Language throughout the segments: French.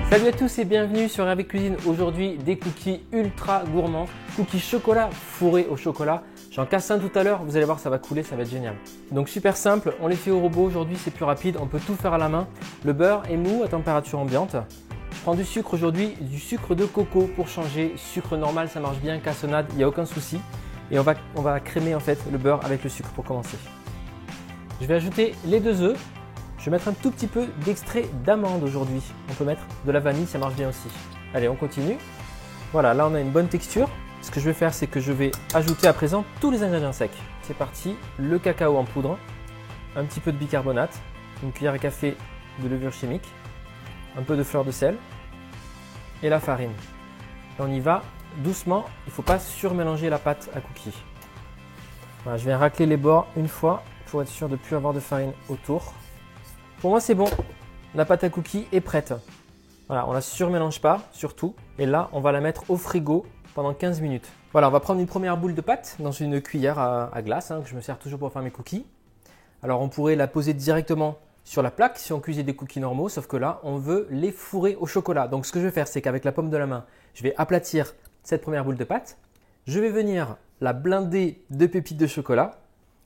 Salut à tous et bienvenue sur Hervé Cuisine. Aujourd'hui, des cookies ultra gourmands, cookies chocolat fourrés au chocolat. J'en casse un tout à l'heure, vous allez voir, ça va couler, ça va être génial. Donc super simple, on les fait au robot aujourd'hui, c'est plus rapide, on peut tout faire à la main. Le beurre est mou à température ambiante. Je prends du sucre aujourd'hui, du sucre de coco pour changer. Sucre normal, ça marche bien, cassonade, il n'y a aucun souci. Et on va crémer en fait le beurre avec le sucre pour commencer. Je vais ajouter les 2 œufs. Je vais mettre un tout petit peu d'extrait d'amande aujourd'hui. On peut mettre de la vanille, ça marche bien aussi. Allez, on continue. Voilà, là on a une bonne texture. Ce que je vais faire, c'est que je vais ajouter à présent tous les ingrédients secs. C'est parti, le cacao en poudre, un petit peu de bicarbonate, une cuillère à café de levure chimique, un peu de fleur de sel et la farine. Et on y va doucement, il ne faut pas surmélanger la pâte à cookies. Voilà, je viens racler les bords une fois pour être sûr de ne plus avoir de farine autour. Pour moi, c'est bon. La pâte à cookies est prête. Voilà, on ne la surmélange pas, surtout. Et là, on va la mettre au frigo pendant 15 minutes. Voilà, on va prendre une première boule de pâte dans une cuillère à glace, que je me sers toujours pour faire mes cookies. Alors, on pourrait la poser directement sur la plaque si on cuisait des cookies normaux, sauf que là, on veut les fourrer au chocolat. Donc, ce que je vais faire, c'est qu'avec la paume de la main, je vais aplatir cette première boule de pâte. Je vais venir la blinder de pépites de chocolat.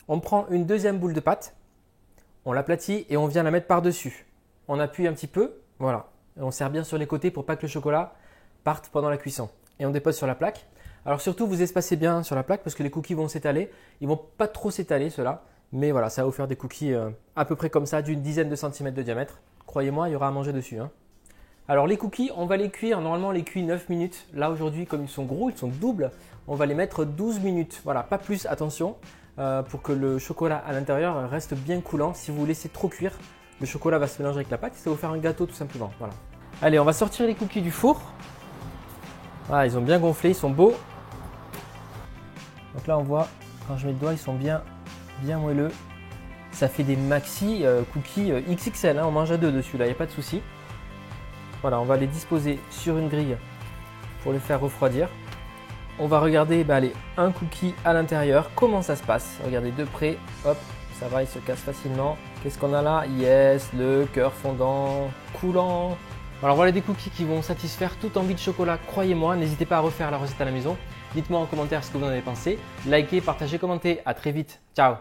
On prend une deuxième boule de pâte. On l'aplatit et on vient la mettre par-dessus. On appuie un petit peu, voilà. Et on serre bien sur les côtés pour pas que le chocolat parte pendant la cuisson. Et on dépose sur la plaque. Alors surtout, vous espacez bien sur la plaque parce que les cookies vont s'étaler. Ils vont pas trop s'étaler ceux-là. Mais voilà, ça va vous faire des cookies à peu près comme ça, d'une dizaine de centimètres de diamètre. Croyez-moi, il y aura à manger dessus. Alors les cookies, on va les cuire. Normalement, on les cuit 9 minutes. Là aujourd'hui, comme ils sont gros, ils sont doubles, on va les mettre 12 minutes. Voilà, pas plus, attention. Pour que le chocolat à l'intérieur reste bien coulant. Si vous laissez trop cuire, le chocolat va se mélanger avec la pâte et ça va vous faire un gâteau tout simplement. Voilà. Allez, on va sortir les cookies du four. Voilà, ils ont bien gonflé, ils sont beaux. Donc là, on voit, quand je mets le doigt, ils sont bien moelleux. Ça fait des maxi cookies XXL, on mange à 2 dessus, là, il n'y a pas de souci. Voilà, on va les disposer sur une grille pour les faire refroidir. On va regarder allez, un cookie à l'intérieur, comment ça se passe. Regardez de près, hop, ça va, il se casse facilement. Qu'est-ce qu'on a là? Yes, le cœur fondant, coulant. Alors voilà des cookies qui vont satisfaire toute envie de chocolat, croyez-moi. N'hésitez pas à refaire la recette à la maison. Dites-moi en commentaire ce que vous en avez pensé. Likez, partagez, commentez. À très vite. Ciao.